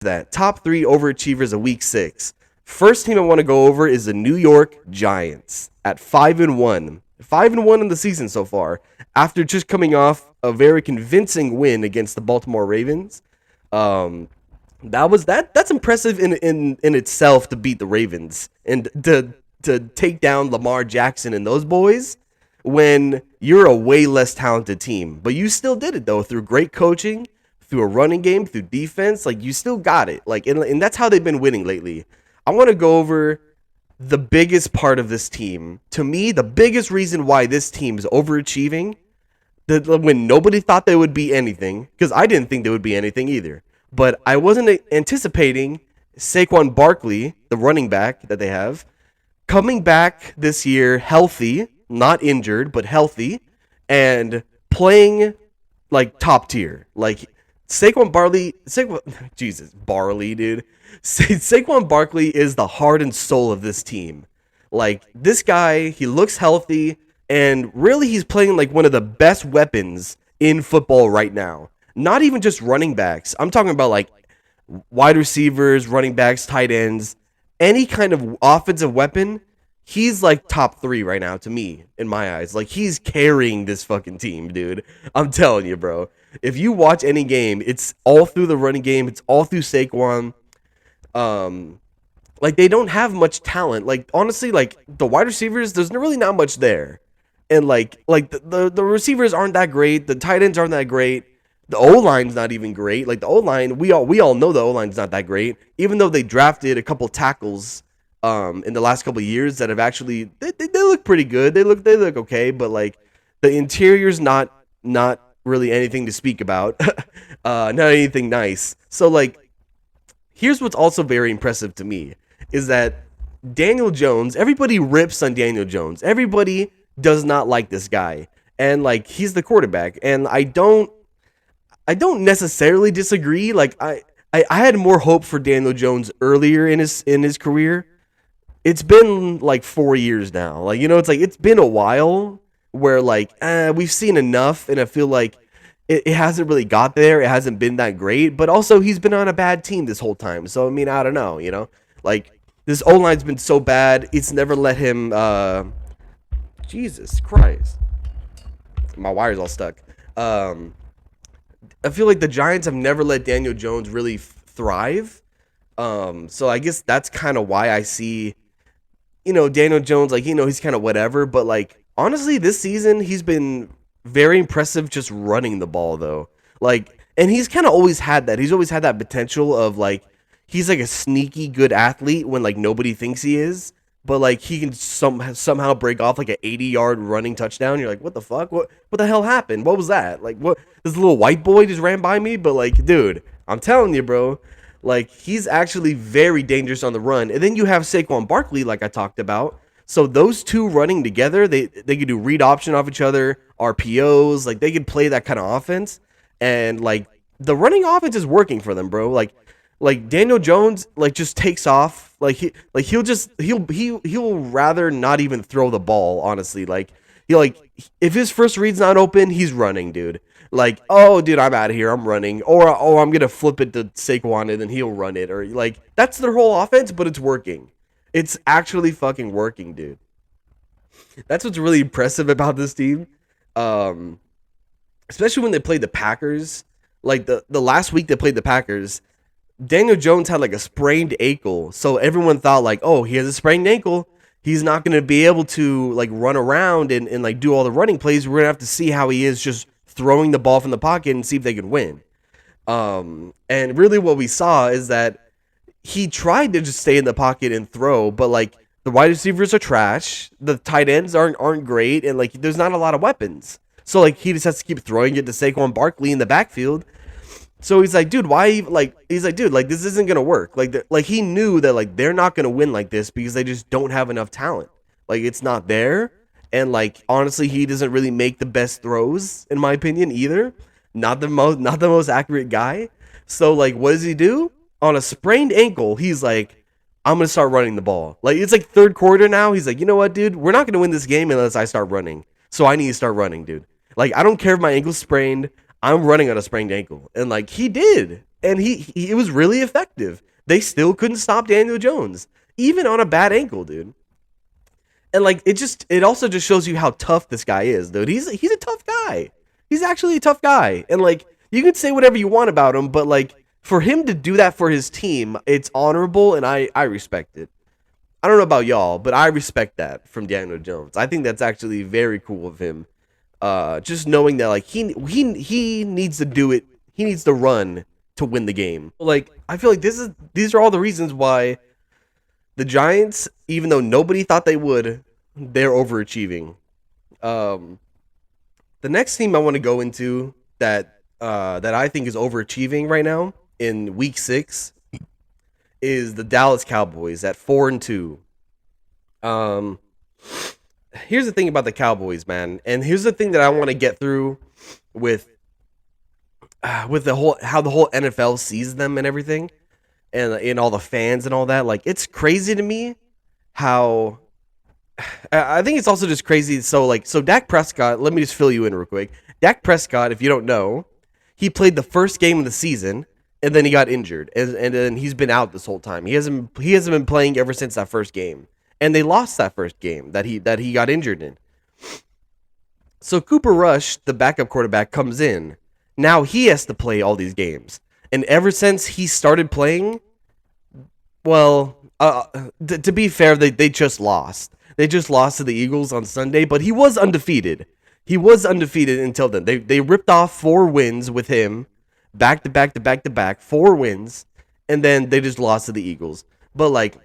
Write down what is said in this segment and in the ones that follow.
that. Top 3 overachievers of week 6. First team I want to go over is the New York Giants at 5-1. 5-1 in the season so far, after just coming off a very convincing win against the Baltimore Ravens. That's impressive in itself to beat the Ravens and to take down Lamar Jackson and those boys when you're a way less talented team. But you still did it though, through great coaching, through a running game, through defense. Like, you still got it. Like, and that's how they've been winning lately. I want to go over the biggest part of this team. To me, the biggest reason why this team is overachieving, when nobody thought they would be anything, because I didn't think they would be anything either. But I wasn't anticipating Saquon Barkley, the running back that they have, coming back this year healthy, not injured, but healthy, and playing like top tier. Like, Saquon Barkley, dude. Saquon Barkley is the heart and soul of this team. Like, this guy, he looks healthy, and really he's playing like one of the best weapons in football right now. Not even just running backs. I'm talking about like wide receivers, running backs, tight ends, any kind of offensive weapon. He's like top 3 right now to me, in my eyes. Like, he's carrying this fucking team, dude. I'm telling you, bro. If you watch any game, it's all through the running game. It's all through Saquon. Like, they don't have much talent. Like, honestly, like, the wide receivers, there's really not much there. And like the receivers aren't that great. The tight ends aren't that great. The O-line's not even great. Like, the O-line, we all know the O-line's not that great. Even though they drafted a couple tackles in the last couple of years that have actually they look pretty good. They look okay, but like the interior's not really anything to speak about. Not anything nice. So like, here's what's also very impressive to me is that Daniel Jones, everybody rips on Daniel Jones. Everybody does not like this guy. And like, he's the quarterback. And I don't necessarily disagree. Like, I had more hope for Daniel Jones earlier in his career. It's been like 4 years now. Like, it's like, it's been a while where like, we've seen enough, and I feel like it hasn't really got there. It hasn't been that great, but also he's been on a bad team this whole time. So, I mean, I don't know, like, this O-line's been so bad. It's never let him, Jesus Christ. My wire's all stuck. I feel like the Giants have never let Daniel Jones really thrive. So I guess that's kind of why I see, Daniel Jones, like, he's kind of whatever. But like, honestly, this season he's been very impressive just running the ball though. Like, and he's kind of always had that. He's always had that potential of like, he's like a sneaky good athlete when like nobody thinks he is. But like, he can somehow break off like an 80-yard running touchdown. You're like, what the fuck? What the hell happened? What was that? Like, what? This little white boy just ran by me? But like, dude, I'm telling you, bro. Like, he's actually very dangerous on the run. And then you have Saquon Barkley, like I talked about. So those two running together, they could do read option off each other, RPOs. Like, they could play that kind of offense. And like, the running offense is working for them, bro. Like Daniel Jones, like, just takes off. He'll rather not even throw the ball, honestly. Like, if his first read's not open, he's running, dude. Like, oh, dude, I'm out of here. I'm running. Or I'm going to flip it to Saquon and then he'll run it. Or like, that's their whole offense, but it's working. It's actually fucking working, dude. That's what's really impressive about this team. Especially when they played the Packers. Like, the last week they played the Packers, Daniel Jones had like a sprained ankle. So everyone thought like, oh, he has a sprained ankle. He's not going to be able to like run around and like do all the running plays. We're going to have to see how he is just throwing the ball from the pocket and see if they can win. And really what we saw is that he tried to just stay in the pocket and throw, but like, the wide receivers are trash. The tight ends aren't great. And like, there's not a lot of weapons. So like, he just has to keep throwing it to Saquon Barkley in the backfield. So he's like, dude, why? Like, he's like, dude, like, this isn't gonna work. Like he knew that like they're not gonna win like this because they just don't have enough talent. Like, it's not there, and like, honestly, he doesn't really make the best throws in my opinion either. Not the most accurate guy. So like, what does he do on a sprained ankle? He's like, I'm gonna start running the ball. Like, it's like third quarter now. He's like, you know what, dude, we're not gonna win this game unless I start running. So I need to start running, dude. Like, I don't care if my ankle's sprained. I'm running on a sprained ankle. And like, he did. and it was really effective. They still couldn't stop Daniel Jones, even on a bad ankle, dude. And like it also just shows you how tough this guy is, dude. He's a tough guy. He's actually a tough guy. And like you can say whatever you want about him, but like for him to do that for his team, it's honorable and I respect it. I don't know about y'all, but I respect that from Daniel Jones. I think that's actually very cool of him. Just knowing that like he needs to do it. He needs to run to win the game. Like I feel like these are all the reasons why the Giants, even though nobody thought they would, they're overachieving. The next team I want to go into that I think is overachieving right now in Week 6 is the Dallas Cowboys at 4-2. Here's the thing about the Cowboys, man, and here's the thing that I want to get through with the whole how the whole NFL sees them and everything, and all the fans and all that. Like, it's crazy to me how I think it's also just crazy. So Dak Prescott, let me just fill you in real quick. Dak Prescott, if you don't know, he played the first game of the season and then he got injured, and then he's been out this whole time. He hasn't been playing ever since that first game, and they lost that first game that he got injured in. So Cooper Rush, the backup quarterback, comes in. Now he has to play all these games, and ever since he started playing, well, to be fair, they just lost. They just lost to the Eagles on Sunday, but he was undefeated. He was undefeated until then. They ripped off 4 wins with him, back to back, 4 wins, and then they just lost to the Eagles. But like,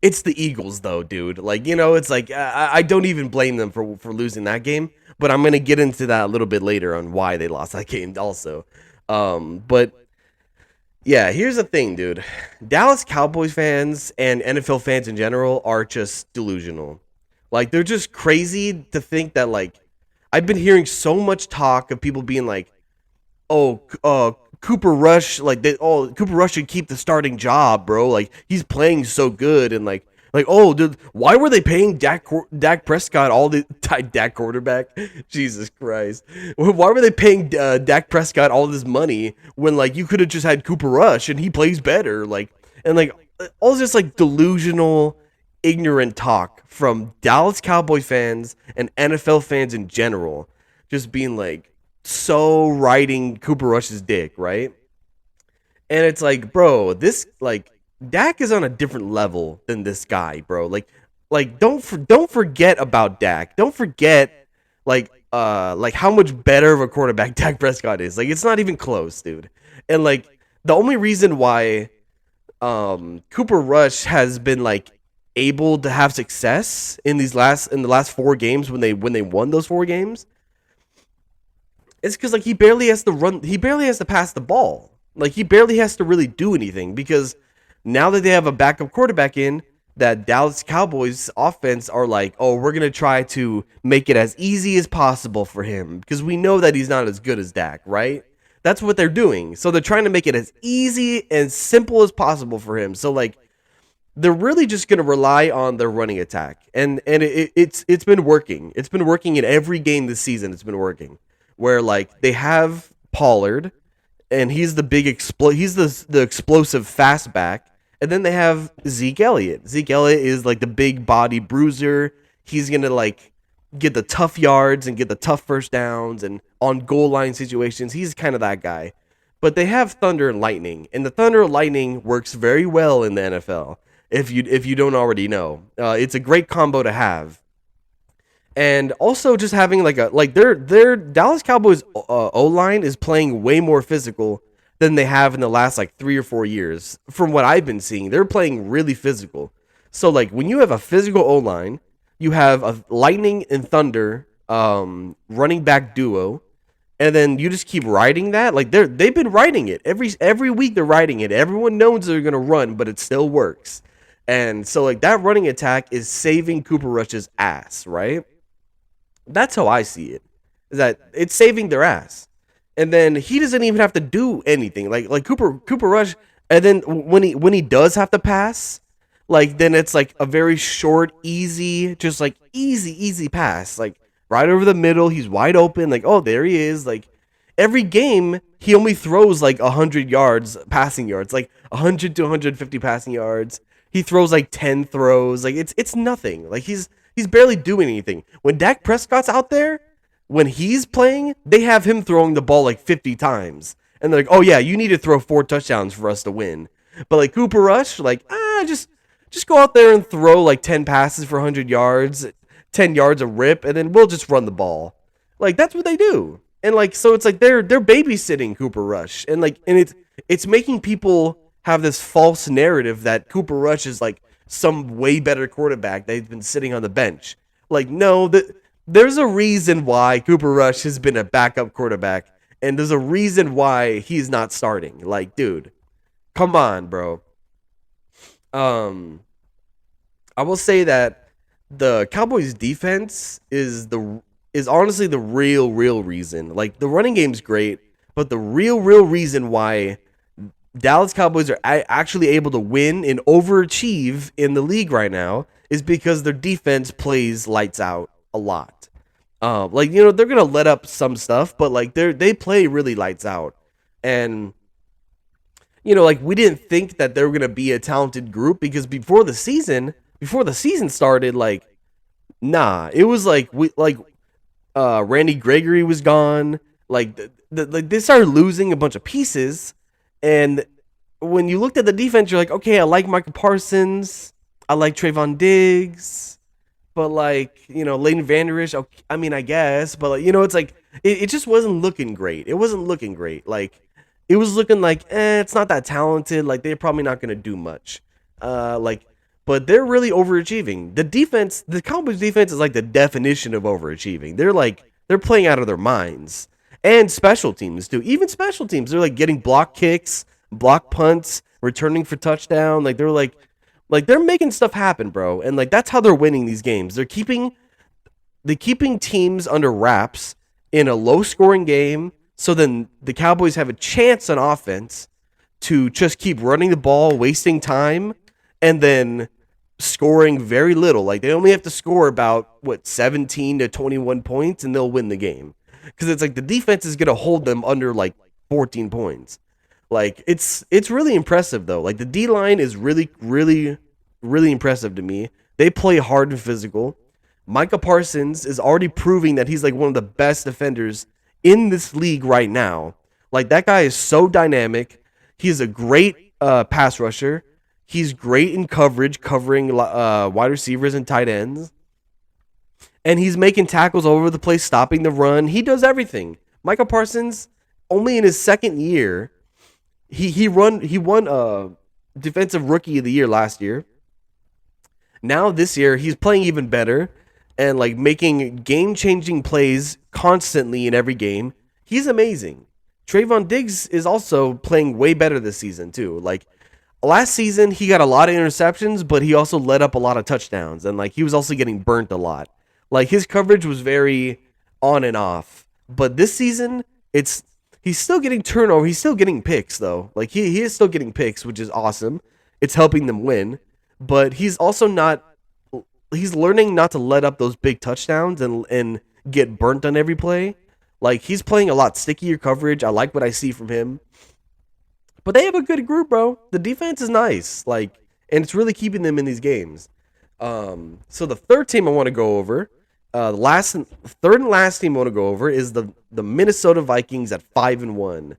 it's the Eagles though, dude. Like, it's like I don't even blame them for losing that game. But I'm gonna get into that a little bit later on why they lost that game also. But yeah, here's the thing, dude. Dallas Cowboys fans and NFL fans in general are just delusional. Like, they're just crazy to think that, like, I've been hearing so much talk of people being like, Cooper Rush, Cooper Rush should keep the starting job, bro. Like, he's playing so good, and like, dude, why were they paying Dak Prescott all the Dak quarterback? Jesus Christ, why were they paying Dak Prescott all this money when like you could have just had Cooper Rush and he plays better? Like, and like all this like delusional, ignorant talk from Dallas Cowboy fans and NFL fans in general, just being like so riding Cooper Rush's dick, right? And it's like, bro, this like Dak is on a different level than this guy, bro. Like don't forget about Dak. Don't forget like how much better of a quarterback Dak Prescott is. Like, it's not even close, dude. And like the only reason why Cooper Rush has been like able to have success in the last 4 games when they won those 4 games, it's because like he barely has to pass the ball. Like, he barely has to really do anything, because now that they have a backup quarterback in, that Dallas Cowboys offense are like, oh, we're going to try to make it as easy as possible for him, because we know that he's not as good as Dak, right? That's what they're doing. So they're trying to make it as easy and simple as possible for him. So like, they're really just going to rely on their running attack. And it's been working. It's been working in every game this season. It's been working. Where like they have Pollard, and he's the big he's the explosive fast back. And then they have Zeke Elliott. Zeke Elliott is like the big body bruiser. He's going to like get the tough yards and get the tough first downs, and on goal line situations, he's kind of that guy. But they have Thunder and Lightning, and the Thunder and Lightning works very well in the NFL. If you don't already know, it's a great combo to have. And also just having their Dallas Cowboys O-line is playing way more physical than they have in the last like 3 or 4 years. From what I've been seeing, they're playing really physical. So like, when you have a physical O-line, you have a Lightning and Thunder running back duo, and then you just keep riding that. Like, they've been riding it every week. They're riding it. Everyone knows they're gonna run, but it still works. And so like, that running attack is saving Cooper Rush's ass, right? That's how I see it. Is that it's saving their ass. And then he doesn't even have to do anything. Like Cooper Rush, and then when he does have to pass, like, then it's like a very short, easy, just like easy pass. Like, right over the middle, he's wide open, like, oh, there he is. Like, every game he only throws like 100 yards passing yards, like 100 to 150 passing yards. He throws like 10 throws. Like it's nothing. Like he's barely doing anything. When Dak Prescott's out there, when he's playing, they have him throwing the ball like 50 times. And they're like, "Oh yeah, you need to throw 4 touchdowns for us to win." But like Cooper Rush, like, just go out there and throw like 10 passes for 100 yards, 10 yards a rip, and then we'll just run the ball. Like that's what they do. And like so it's like they're babysitting Cooper Rush. And it's making people have this false narrative that Cooper Rush is like some way better quarterback that's been sitting on the bench. Like no, there's a reason why Cooper Rush has been a backup quarterback, and there's a reason why he's not starting. Like, dude, come on, bro. Um, I will say that the Cowboys defense is honestly the real reason. Like the running game's great, but the real reason why Dallas Cowboys are actually able to win and overachieve in the league right now is because their defense plays lights out a lot. Like they're gonna let up some stuff, but like they play really lights out. And like we didn't think that they were gonna be a talented group because before the season started, like nah, it was like Randy Gregory was gone. Like like they started losing a bunch of pieces, and when you looked at the defense, you're like, okay, I like Michael Parsons, I like Trayvon Diggs, but like Leighton Vander Esch, okay, I mean I guess, but like it's like it just wasn't looking great. It wasn't looking great. Like it was looking like it's not that talented. Like they're probably not gonna do much. Like but they're really overachieving. The Cowboys defense is like the definition of overachieving. They're playing out of their minds. And special teams too. Even special teams, they're like getting block kicks, block punts, returning for touchdown. Like they're making stuff happen, bro. And like that's how they're winning these games. They're keeping teams under wraps in a low scoring game, so then the Cowboys have a chance on offense to just keep running the ball, wasting time, and then scoring very little. Like they only have to score about 17 to 21 points and they'll win the game. Because it's like the defense is going to hold them under like 14 points. Like it's really impressive though. Like the D line is really impressive to me. They play hard and physical. Micah Parsons is already proving that he's like one of the best defenders in this league right now. Like that guy is so dynamic. He's a great pass rusher. He's great in coverage, covering wide receivers and tight ends. And he's making tackles all over the place, stopping the run. He does everything. Michael Parsons, only in his second year, he won defensive rookie of the year last year. Now this year, he's playing even better and like making game-changing plays constantly in every game. He's amazing. Trayvon Diggs is also playing way better this season too. Like last season, he got a lot of interceptions, but he also let up a lot of touchdowns, and like he was also getting burnt a lot. Like his coverage was very on and off. But this season, he's still getting turnover. He's still getting picks though. Like he is still getting picks, which is awesome. It's helping them win. But he's also he's learning not to let up those big touchdowns and get burnt on every play. Like he's playing a lot stickier coverage. I like what I see from him. But they have a good group, bro. The defense is nice. Like, and it's really keeping them in these games. So the third team I want to go over, third and last team I want to go over is the Minnesota Vikings at 5-1.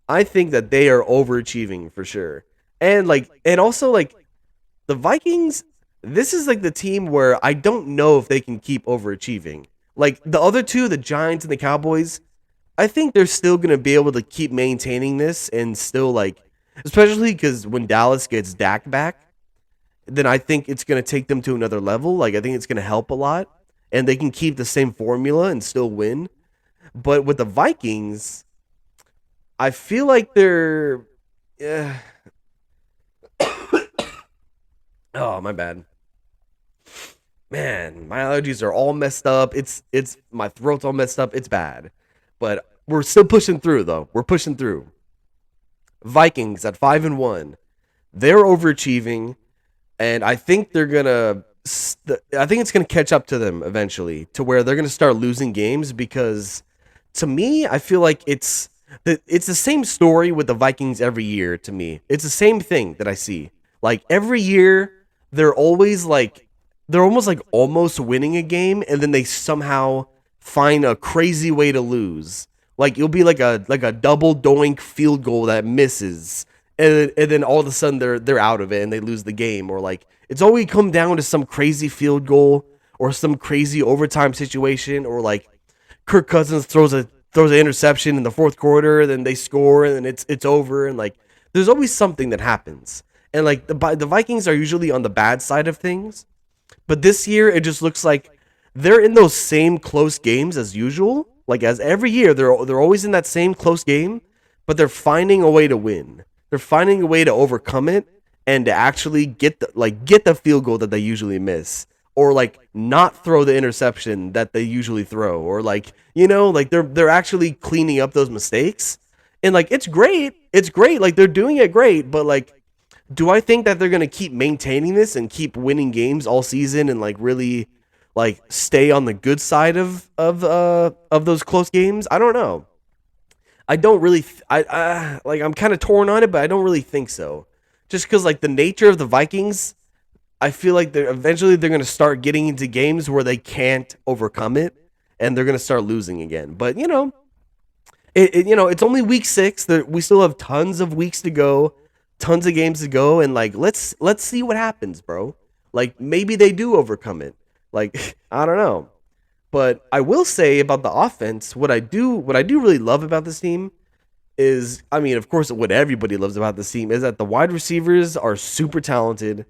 I think that they are overachieving for sure. And also the Vikings, this is like the team where I don't know if they can keep overachieving. Like the other two, the Giants and the Cowboys, I think they're still going to be able to keep maintaining this and still like, especially because when Dallas gets Dak back, then I think it's going to take them to another level. Like I think it's going to help a lot and they can keep the same formula and still win. But with the Vikings, I feel like they're, oh, my bad. Man, my allergies are all messed up. It's my throat's all messed up. It's bad. But we're still pushing through though. We're pushing through. Vikings at 5-1. They're overachieving and I think they're going to I think it's going to catch up to them eventually to where they're going to start losing games because to me, I feel like it's It's the same story with the Vikings every year to me. It's the same thing that I see. Like every year, they're always like they're almost like almost winning a game, and then they somehow find a crazy way to lose. Like it'll be like a double doink field goal that misses, and then all of a sudden they're out of it and they lose the game. Or like it's always come down to some crazy field goal or some crazy overtime situation, or like Kirk Cousins throws an interception in the fourth quarter, then they score, and then it's over, and like there's always something that happens. And like the Vikings are usually on the bad side of things, but this year it just looks like they're in those same close games as usual. Like as every year they're always in that same close game, but they're finding a way to win. They're finding a way to overcome it and to actually get the field goal that they usually miss, or like not throw the interception that they usually throw, or like like they're actually cleaning up those mistakes. And like it's great, like they're doing it great. But like, do I think that they're gonna keep maintaining this and keep winning games all season and like really like stay on the good side of those close games? I don't know. I don't really I like I'm kind of torn on it, but I don't really think so. Just because like the nature of the Vikings, I feel like they're going to start getting into games where they can't overcome it, and they're going to start losing again. But it's only week 6. We still have tons of weeks to go, tons of games to go, and like let's see what happens, bro. Like maybe they do overcome it. Like I don't know. But I will say about the offense, what I do really love about this team is, I mean, of course, what everybody loves about this team is that the wide receivers are super talented.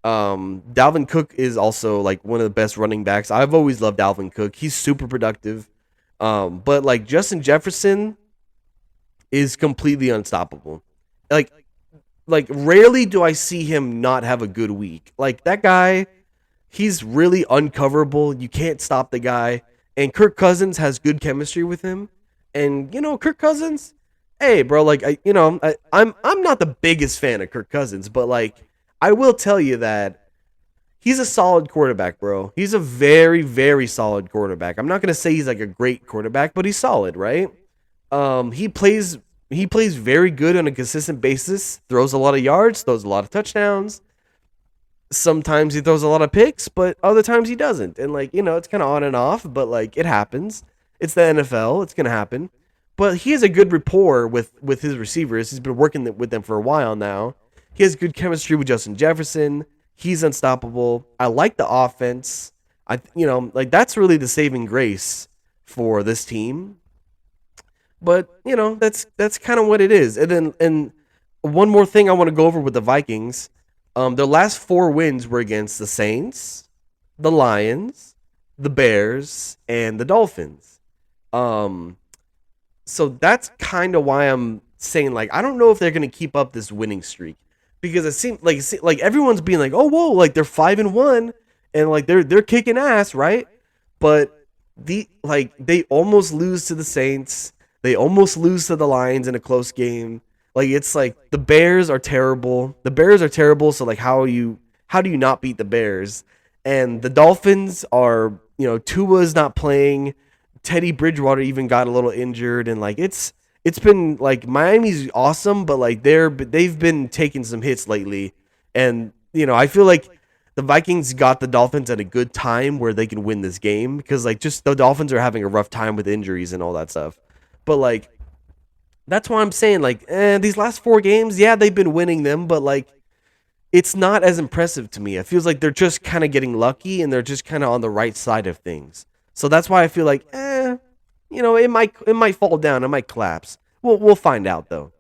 Dalvin Cook is also like one of the best running backs. I've always loved Dalvin Cook. He's super productive. But like Justin Jefferson is completely unstoppable. Like like rarely do I see him not have a good week. Like that guy, he's really uncoverable. You can't stop the guy. And Kirk Cousins has good chemistry with him. And Kirk Cousins, hey, bro, like I'm not the biggest fan of Kirk Cousins, but like I will tell you that he's a solid quarterback, bro. He's a very, very solid quarterback. I'm not gonna say he's like a great quarterback, but he's solid, right? He plays very good on a consistent basis. Throws a lot of yards, throws a lot of touchdowns. Sometimes he throws a lot of picks, but other times he doesn't. And like it's kind of on and off, but like it happens. It's the NFL. It's gonna happen. But he has a good rapport with his receivers. He's been working with them for a while now. He has good chemistry with Justin Jefferson. He's unstoppable. I like the offense. Like that's really the saving grace for this team. But that's kind of what it is. And one more thing I want to go over with the Vikings. Their last 4 wins were against the Saints, the Lions, the Bears, and the Dolphins. So that's kind of why I'm saying like I don't know if they're gonna keep up this winning streak, because it seems like everyone's being like, oh whoa, like they're 5-1 and like they're kicking ass, right? But they almost lose to the Saints, they almost lose to the Lions in a close game. Like it's like the Bears are terrible. The Bears are terrible. So like how do you not beat the Bears? And the Dolphins are Tua's not playing. Teddy Bridgewater even got a little injured, and like it's been like Miami's awesome, but like they've been taking some hits lately, and I feel like the Vikings got the Dolphins at a good time where they can win this game, because like just the Dolphins are having a rough time with injuries and all that stuff. But like that's why I'm saying like these last 4 games, yeah, they've been winning them, but like it's not as impressive to me. It feels like they're just kind of getting lucky and they're just kind of on the right side of things. So that's why I feel like it might fall down, it might collapse. We'll find out though.